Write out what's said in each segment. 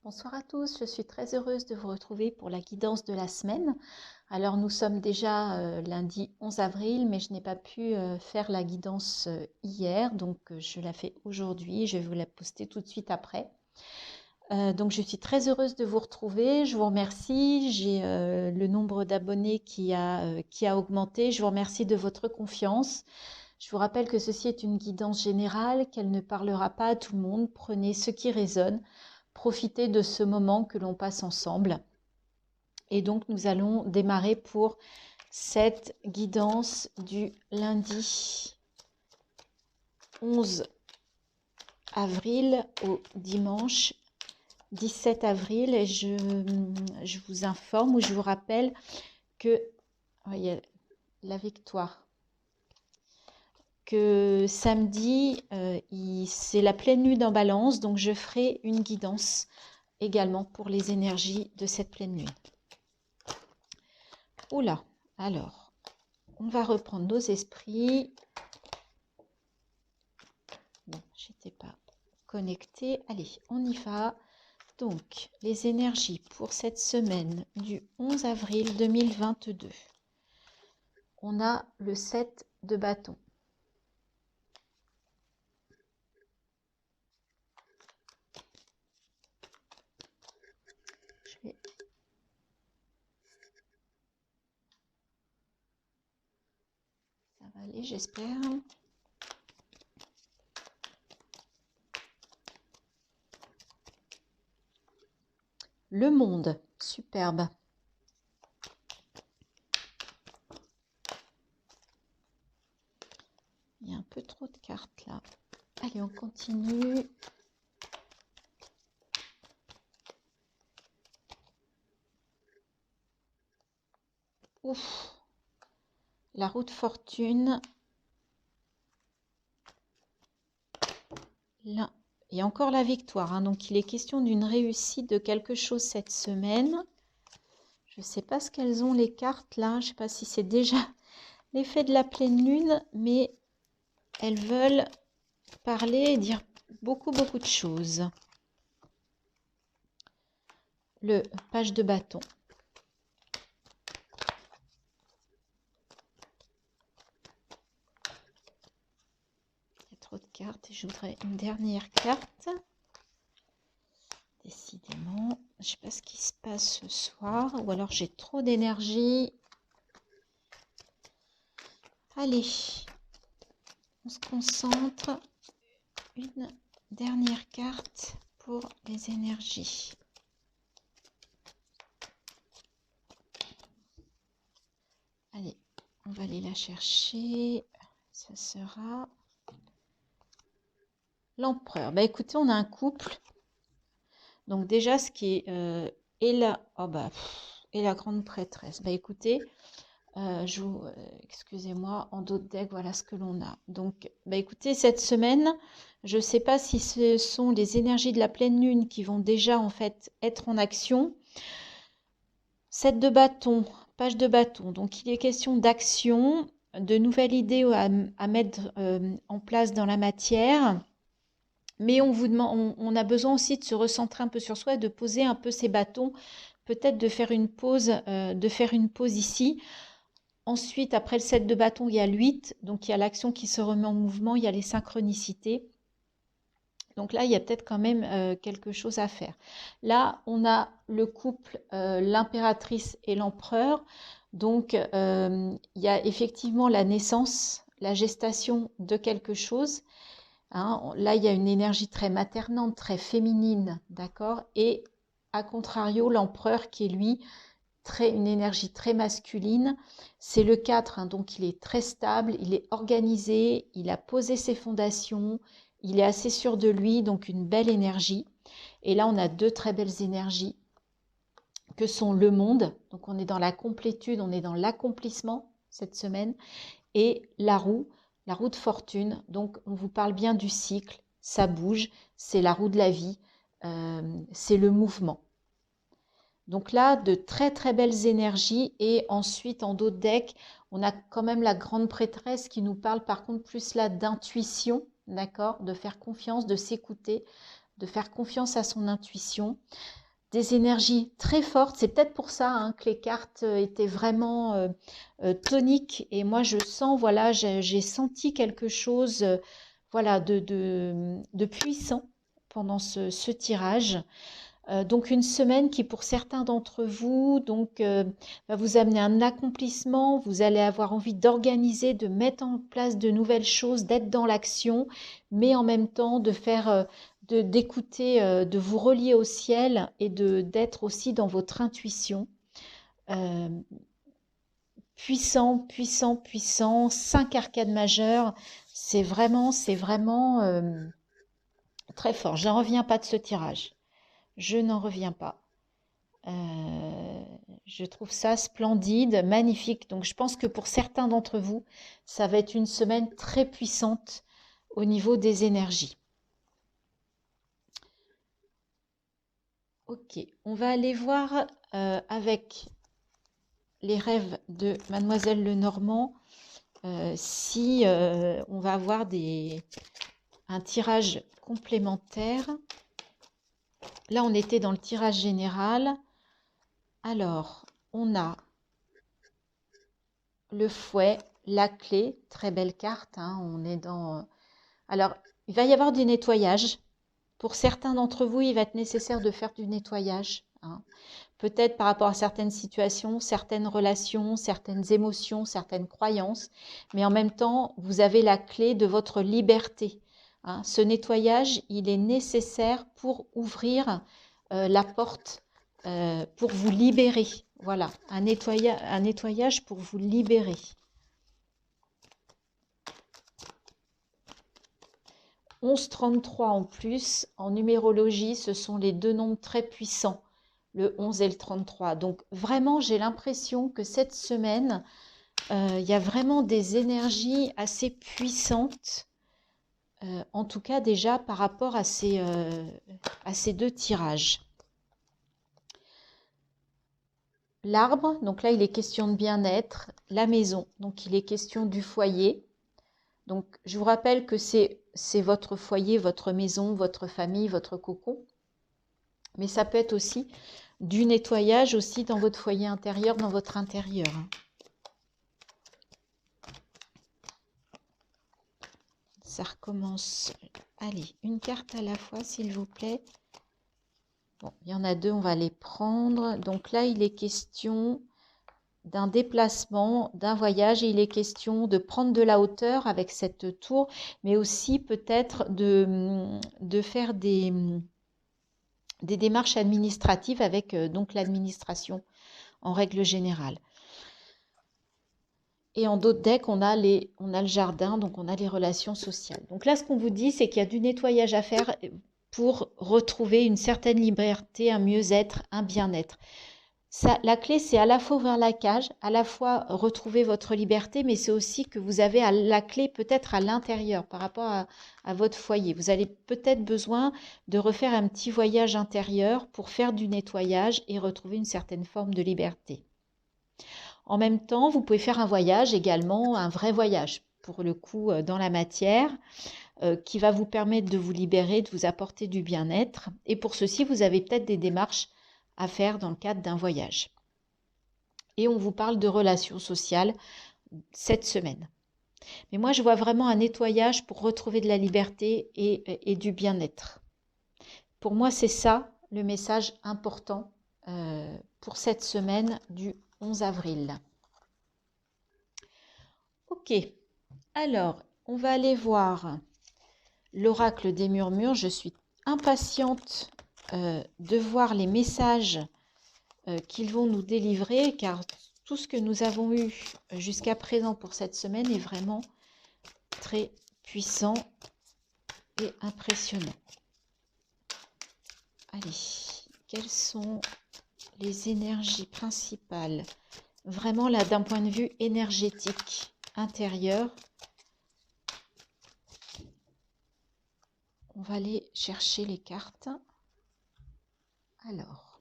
Bonsoir à tous, je suis très heureuse de vous retrouver pour la guidance de la semaine. Alors nous sommes déjà lundi 11 avril, mais je n'ai pas pu faire la guidance hier, donc je la fais aujourd'hui. Je vais vous la poster tout de suite après. Donc je suis très heureuse de vous retrouver. Je vous remercie. J'ai le nombre d'abonnés qui a augmenté. Je vous remercie de votre confiance. Je vous rappelle que ceci est une guidance générale, qu'elle ne parlera pas à tout le monde. Prenez ce qui résonne. Profitez de ce moment que l'on passe ensemble. Et donc, nous allons démarrer pour cette guidance du lundi 11 avril au dimanche 17 avril. Et je vous informe ou je vous rappelle que voyez, la victoire. Que samedi, c'est la pleine lune en balance, donc je ferai une guidance également pour les énergies de cette pleine lune. Oula, alors, on va reprendre nos esprits. Bon, j'étais pas connectée. Allez, on y va. Donc, les énergies pour cette semaine du 11 avril 2022. On a le 7 de bâton. Ça va aller, j'espère. Le monde, superbe. Il y a un peu trop de cartes là. Allez, on continue. Ouf. La roue de fortune. Là. Et encore la victoire. Hein. Donc, il est question d'une réussite de quelque chose cette semaine. Je ne sais pas ce qu'elles ont les cartes là. Je ne sais pas si c'est déjà l'effet de la pleine lune. Mais elles veulent parler et dire beaucoup de choses. Le page de bâton. Il y a trop de cartes et je voudrais une dernière carte. Décidément, je ne sais pas ce qui se passe ce soir ou alors j'ai trop d'énergie. Allez, on se concentre. Une dernière carte pour les énergies. Allez, on va aller la chercher. Ça sera l'empereur. Bah écoutez, on a un couple. Donc déjà, ce qui est et la et la grande prêtresse. Bah écoutez, excusez-moi, en dos de deck, voilà ce que l'on a. Donc, bah écoutez, cette semaine, je ne sais pas si ce sont les énergies de la pleine lune qui vont déjà en fait être en action. 7 de bâton, page de bâton. Donc, il est question d'action, de nouvelles idées à mettre en place dans la matière. Mais on vous demande, on a besoin aussi de se recentrer un peu sur soi et de poser un peu ses bâtons, peut-être de faire une pause ici. Ensuite, après le 7 de bâton, il y a le 8, donc il y a l'action qui se remet en mouvement, il y a les synchronicités. Donc là, il y a peut-être quand même quelque chose à faire. Là, on a le couple, l'impératrice et l'empereur. Donc, il y a effectivement la naissance, la gestation de quelque chose. Hein. Là, il y a une énergie très maternante, très féminine, d'accord? Et à contrario, l'empereur qui est lui, une énergie très masculine. C'est le 4, hein, donc il est très stable, il est organisé, il a posé ses fondations, il est assez sûr de lui, donc une belle énergie. Et là, on a deux très belles énergies que sont le monde, donc on est dans la complétude, on est dans l'accomplissement cette semaine, et la roue de fortune. Donc on vous parle bien du cycle, ça bouge, c'est la roue de la vie, c'est le mouvement. Donc là, de très belles énergies. Et ensuite, en dos de deck, on a quand même la grande prêtresse qui nous parle par contre plus là d'intuition, d'accord? De faire confiance, de s'écouter, de faire confiance à son intuition. Des énergies très fortes, c'est peut-être pour ça hein, que les cartes étaient vraiment toniques. Et moi, je sens, voilà, j'ai senti quelque chose voilà, de puissant pendant ce tirage. Donc une semaine qui pour certains d'entre vous donc, va vous amener un accomplissement, vous allez avoir envie d'organiser, de mettre en place de nouvelles choses, d'être dans l'action, mais en même temps de faire, d'écouter, de vous relier au ciel et d'être aussi dans votre intuition. Euh, Puissant, puissant, puissant, 5 arcades majeures, c'est vraiment très fort. Je n'en reviens pas de ce tirage. Je n'en reviens pas. Je trouve ça splendide, magnifique. Donc, je pense que pour certains d'entre vous, ça va être une semaine très puissante au niveau des énergies. Ok, on va aller voir avec les rêves de Mademoiselle Lenormand si on va avoir un tirage complémentaire. Là, on était dans le tirage général. Alors, on a le fouet, la clé, très belle carte. Hein, on est dans. Alors, il va y avoir du nettoyage. Pour certains d'entre vous, il va être nécessaire de faire du nettoyage. Hein. Peut-être par rapport à certaines situations, certaines relations, certaines émotions, certaines croyances. Mais en même temps, vous avez la clé de votre liberté. Hein. Ce nettoyage, il est nécessaire pour ouvrir la porte, pour vous libérer. Voilà, un nettoyage pour vous libérer. « 11-33 en plus, en numérologie, ce sont les deux nombres très puissants, le 11 et le 33. Donc vraiment, j'ai l'impression que cette semaine, il y a vraiment des énergies assez puissantes, en tout cas déjà par rapport à ces deux tirages. L'arbre, donc là il est question de bien-être, la maison, donc il est question du foyer. Donc je vous rappelle que c'est votre foyer, votre maison, votre famille, votre cocon. Mais ça peut être aussi du nettoyage aussi dans votre foyer intérieur, dans votre intérieur. Ça recommence. Allez, une carte à la fois s'il vous plaît. Bon, il y en a deux, on va les prendre. Donc là il est question d'un déplacement, d'un voyage, et il est question de prendre de la hauteur avec cette tour, mais aussi peut-être de faire des démarches administratives avec donc l'administration en règle générale. Et en d'autres decks, on a le jardin, donc on a les relations sociales. Donc là, ce qu'on vous dit, c'est qu'il y a du nettoyage à faire pour retrouver une certaine liberté, un mieux-être, un bien-être. La clé, c'est à la fois ouvrir la cage, à la fois retrouver votre liberté, mais c'est aussi que vous avez la clé peut-être à l'intérieur par rapport à votre foyer. Vous avez peut-être besoin de refaire un petit voyage intérieur pour faire du nettoyage et retrouver une certaine forme de liberté. En même temps, vous pouvez faire un voyage également, un vrai voyage, pour le coup, dans la matière, qui va vous permettre de vous libérer, de vous apporter du bien-être. Et pour ceci, vous avez peut-être des démarches à faire dans le cadre d'un voyage. Et on vous parle de relations sociales cette semaine. Mais moi, je vois vraiment un nettoyage pour retrouver de la liberté et du bien-être. Pour moi, c'est ça le message important pour cette semaine du 11 avril. Ok, alors, on va aller voir l'oracle des murmures. Je suis impatiente de voir les messages qu'ils vont nous délivrer, car tout ce que nous avons eu jusqu'à présent pour cette semaine est vraiment très puissant et impressionnant. Allez, quelles sont les énergies principales? Vraiment là, d'un point de vue énergétique intérieur, on va aller chercher les cartes. Alors,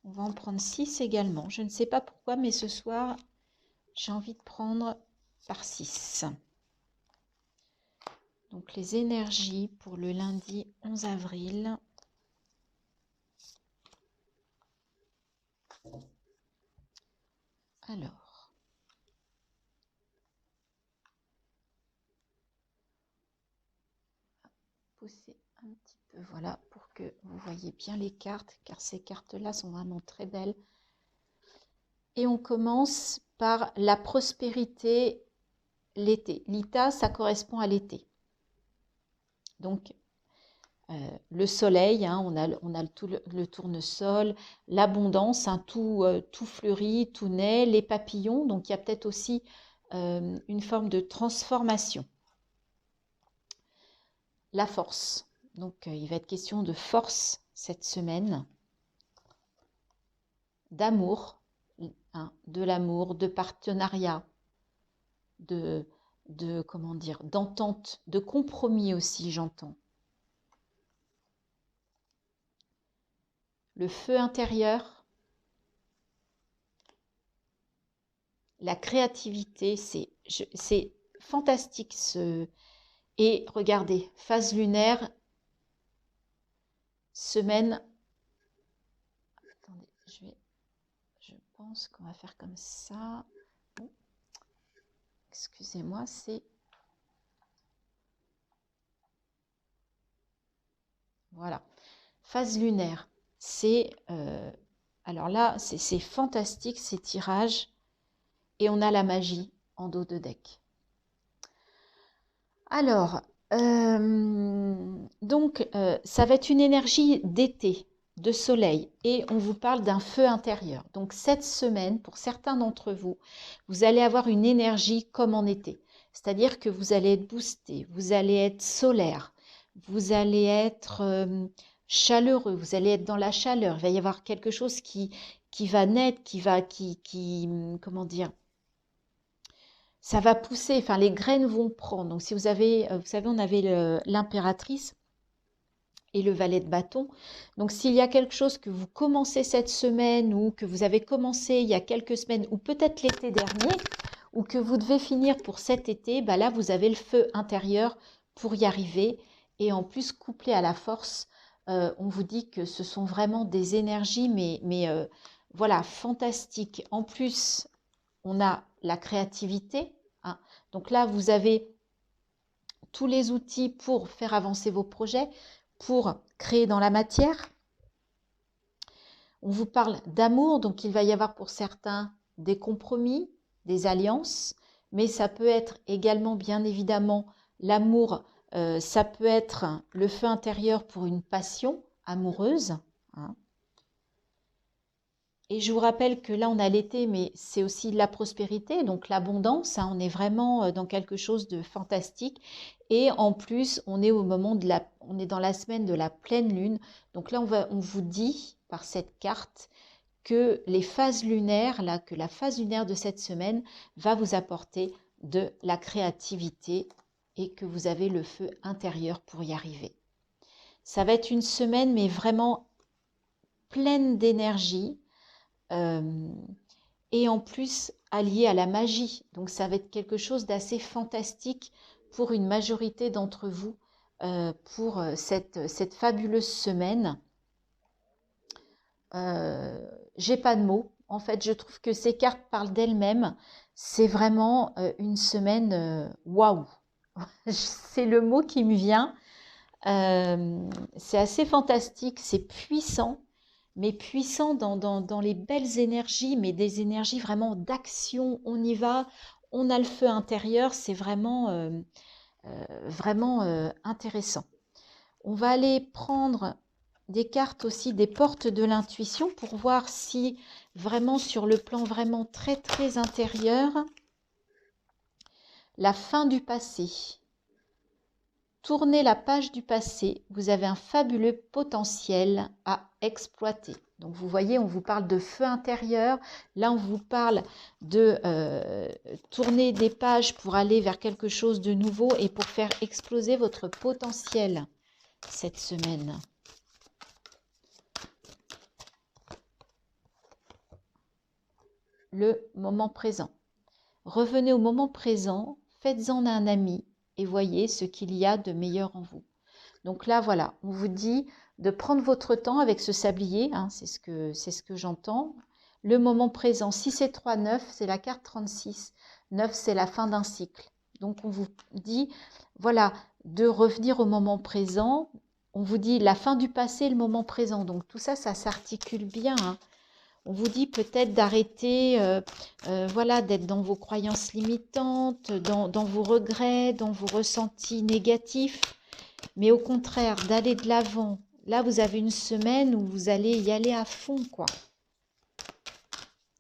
on va en prendre 6 également. Je ne sais pas pourquoi, mais ce soir, j'ai envie de prendre par 6. Donc les énergies pour le lundi 11 avril. Alors, pousser un petit peu, voilà, pour que vous voyez bien les cartes, car ces cartes-là sont vraiment très belles. Et on commence par la prospérité, l'été. L'Ita, ça correspond à l'été. Donc, le soleil, hein, on a le tournesol, l'abondance, hein, tout fleurit, tout naît, les papillons. Donc, il y a peut-être aussi une forme de transformation. La force. Donc, il va être question de force cette semaine, d'amour, hein, de l'amour, de partenariat, comment dire, d'entente, de compromis aussi, j'entends. Le feu intérieur, la créativité, c'est fantastique ce. Et regardez, phase lunaire, semaine. Attendez, je pense qu'on va faire comme ça. Oh, excusez-moi, c'est. Voilà. Phase lunaire, c'est. Alors là, c'est fantastique ces tirages. Et on a la magie en dos de deck. Alors, donc, ça va être une énergie d'été, de soleil, et on vous parle d'un feu intérieur. Donc, cette semaine, pour certains d'entre vous, vous allez avoir une énergie comme en été. C'est-à-dire que vous allez être boosté, vous allez être solaire, vous allez être chaleureux, vous allez être dans la chaleur. Il va y avoir quelque chose qui va naître, comment dire, ça va pousser, enfin les graines vont prendre. Donc si vous avez, vous savez, on avait l'impératrice et le valet de bâton. Donc s'il y a quelque chose que vous commencez cette semaine ou que vous avez commencé il y a quelques semaines ou peut-être l'été dernier ou que vous devez finir pour cet été, bah là vous avez le feu intérieur pour y arriver. Et en plus couplé à la force, on vous dit que ce sont vraiment des énergies, mais voilà, fantastiques. En plus, on a la créativité. Hein. Donc là, vous avez tous les outils pour faire avancer vos projets, pour créer dans la matière. On vous parle d'amour, donc il va y avoir pour certains des compromis, des alliances, mais ça peut être également, bien évidemment, l'amour, ça peut être le feu intérieur pour une passion amoureuse. Hein. Et je vous rappelle que là, on a l'été, mais c'est aussi la prospérité, donc l'abondance. Hein, on est vraiment dans quelque chose de fantastique. Et en plus, on est on est dans la semaine de la pleine lune. Donc là, on vous dit par cette carte que les phases lunaires, là, que la phase lunaire de cette semaine va vous apporter de la créativité et que vous avez le feu intérieur pour y arriver. Ça va être une semaine, mais vraiment pleine d'énergie. Et en plus allié à la magie. Donc ça va être quelque chose d'assez fantastique pour une majorité d'entre vous pour cette fabuleuse semaine. J'ai pas de mots. En fait, je trouve que ces cartes parlent d'elles-mêmes. C'est vraiment une semaine waouh. C'est le mot qui me vient. C'est assez fantastique, c'est puissant, mais puissant dans les belles énergies, mais des énergies vraiment d'action. On y va, on a le feu intérieur, c'est vraiment intéressant. On va aller prendre des cartes aussi des portes de l'intuition pour voir si vraiment sur le plan vraiment très très intérieur, la fin du passé. Tournez la page du passé, vous avez un fabuleux potentiel à exploiter. Donc vous voyez, on vous parle de feu intérieur, là on vous parle de tourner des pages pour aller vers quelque chose de nouveau et pour faire exploser votre potentiel cette semaine. Le moment présent. Revenez au moment présent, faites-en un ami, et voyez ce qu'il y a de meilleur en vous. Donc là, voilà, on vous dit de prendre votre temps avec ce sablier, hein, c'est ce que j'entends. Le moment présent, 6 et 3, 9, c'est la carte 36. 9, c'est la fin d'un cycle. Donc on vous dit, voilà, de revenir au moment présent. On vous dit la fin du passé, le moment présent. Donc tout ça, ça s'articule bien, hein. On vous dit peut-être d'arrêter, voilà, d'être dans vos croyances limitantes, dans vos regrets, dans vos ressentis négatifs, mais au contraire, d'aller de l'avant. Là, vous avez une semaine où vous allez y aller à fond, quoi.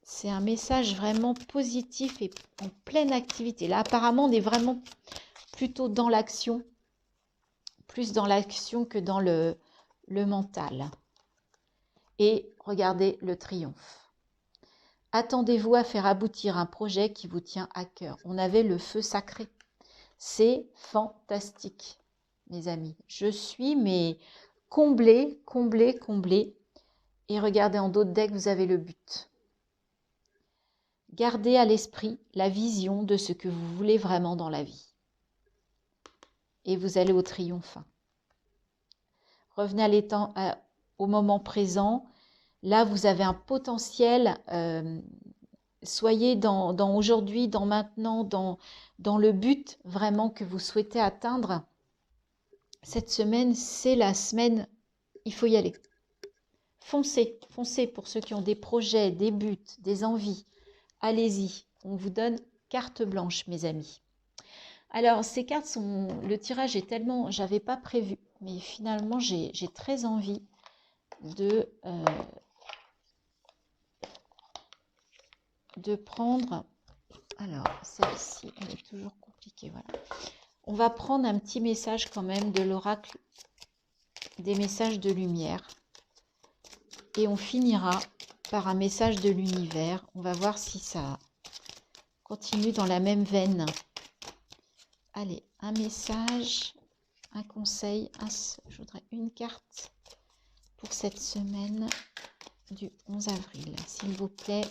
C'est un message vraiment positif et en pleine activité. Là, apparemment, on est vraiment plutôt dans l'action, plus dans l'action que dans le mental. Et regardez le triomphe. Attendez-vous à faire aboutir un projet qui vous tient à cœur. On avait le feu sacré. C'est fantastique, mes amis. Je suis mais comblée, comblée, comblée. Et regardez en dos de deck, vous avez le but. Gardez à l'esprit la vision de ce que vous voulez vraiment dans la vie. Et vous allez au triomphe. Revenez au moment présent. Là, vous avez un potentiel. Soyez dans aujourd'hui, dans maintenant, dans le but vraiment que vous souhaitez atteindre. Cette semaine, c'est la semaine, il faut y aller. Foncez, foncez pour ceux qui ont des projets, des buts, des envies. Allez-y, on vous donne carte blanche, mes amis. Alors, ces cartes sont... Le tirage est tellement... J'avais pas prévu, mais finalement, j'ai très envie de prendre... Alors, celle-ci, elle est toujours compliquée, voilà. On va prendre un petit message quand même de l'oracle, des messages de lumière. Et on finira par un message de l'univers. On va voir si ça continue dans la même veine. Allez, un message, un conseil. Je voudrais une carte pour cette semaine du 11 avril, s'il vous plaît.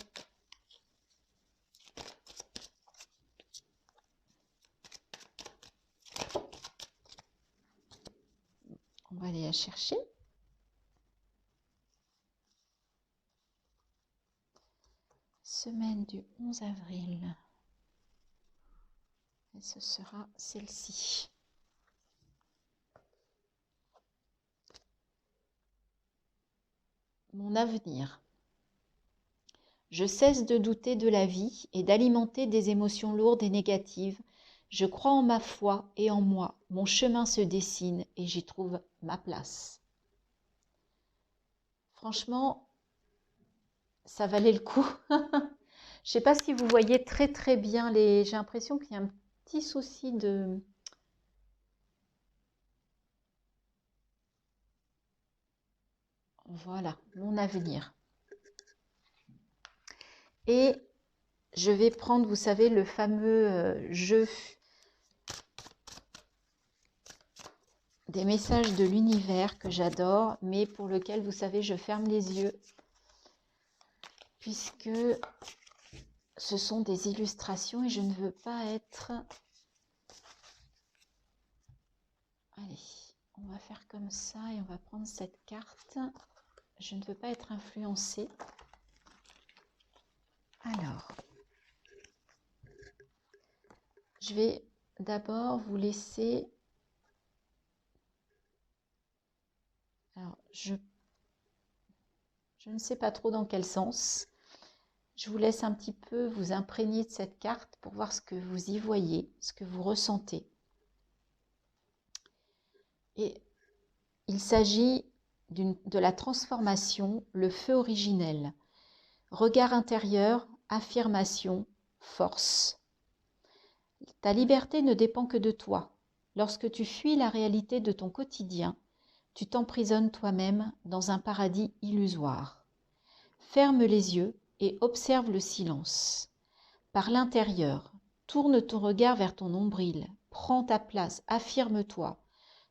On va aller la chercher. Semaine du 11 avril. Et ce sera celle-ci. Mon avenir. Je cesse de douter de la vie et d'alimenter des émotions lourdes et négatives. Je crois en ma foi et en moi. Mon chemin se dessine et j'y trouve ma place. Franchement, ça valait le coup. Je ne sais pas si vous voyez très très bien les... J'ai l'impression qu'il y a un petit souci de... Voilà, mon avenir. Et je vais prendre, vous savez, le fameux jeu des messages de l'univers que j'adore, mais pour lequel, vous savez, je ferme les yeux, puisque ce sont des illustrations et je ne veux pas être... Allez, on va faire comme ça et on va prendre cette carte. Je ne veux pas être influencée. Alors, je vais d'abord vous laisser... Alors, je ne sais pas trop dans quel sens. Je vous laisse un petit peu vous imprégner de cette carte pour voir ce que vous y voyez, ce que vous ressentez. Et il s'agit de la transformation, le feu originel. Regard intérieur, affirmation, force. Ta liberté ne dépend que de toi. Lorsque tu fuis la réalité de ton quotidien, tu t'emprisonnes toi-même dans un paradis illusoire. Ferme les yeux et observe le silence. Par l'intérieur, tourne ton regard vers ton nombril, prends ta place, affirme-toi.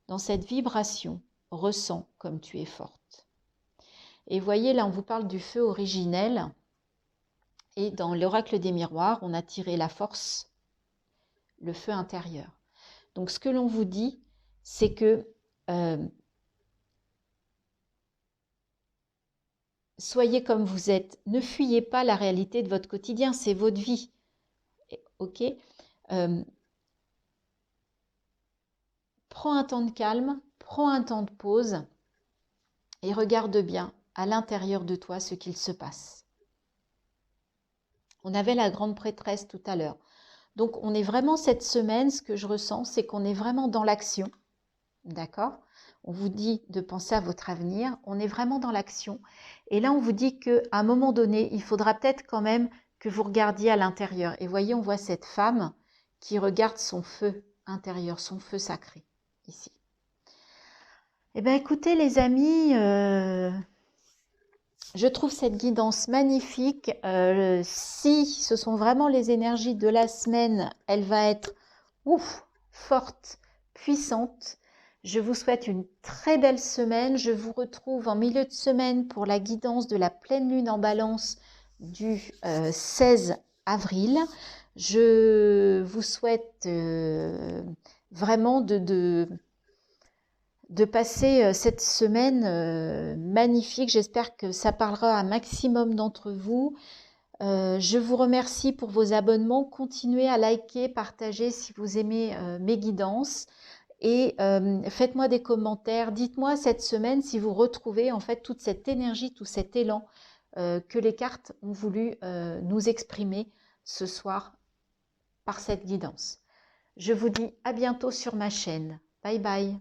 Dans cette vibration, ressens comme tu es forte. Et voyez, là, on vous parle du feu originel. Et dans l'oracle des miroirs, on a tiré la force, le feu intérieur. Donc, ce que l'on vous dit, c'est que soyez comme vous êtes. Ne fuyez pas la réalité de votre quotidien, c'est votre vie. Ok? Prends un temps de calme, prends un temps de pause et regarde bien à l'intérieur de toi ce qu'il se passe. On avait la grande prêtresse tout à l'heure. Donc, on est vraiment cette semaine, ce que je ressens, c'est qu'on est vraiment dans l'action. D'accord? On vous dit de penser à votre avenir. On est vraiment dans l'action. Et là, on vous dit qu'à un moment donné, il faudra peut-être quand même que vous regardiez à l'intérieur. Et voyez, on voit cette femme qui regarde son feu intérieur, son feu sacré, ici. Eh bien, écoutez, les amis, je trouve cette guidance magnifique. Si ce sont vraiment les énergies de la semaine, elle va être forte, puissante. Je vous souhaite une très belle semaine. Je vous retrouve en milieu de semaine pour la guidance de la pleine lune en balance du 16 avril. Je vous souhaite vraiment de passer cette semaine magnifique. J'espère que ça parlera à un maximum d'entre vous. Je vous remercie pour vos abonnements. Continuez à liker, partager si vous aimez mes guidances. Et faites-moi des commentaires. Dites-moi cette semaine si vous retrouvez en fait toute cette énergie, tout cet élan que les cartes ont voulu nous exprimer ce soir par cette guidance. Je vous dis à bientôt sur ma chaîne. Bye bye.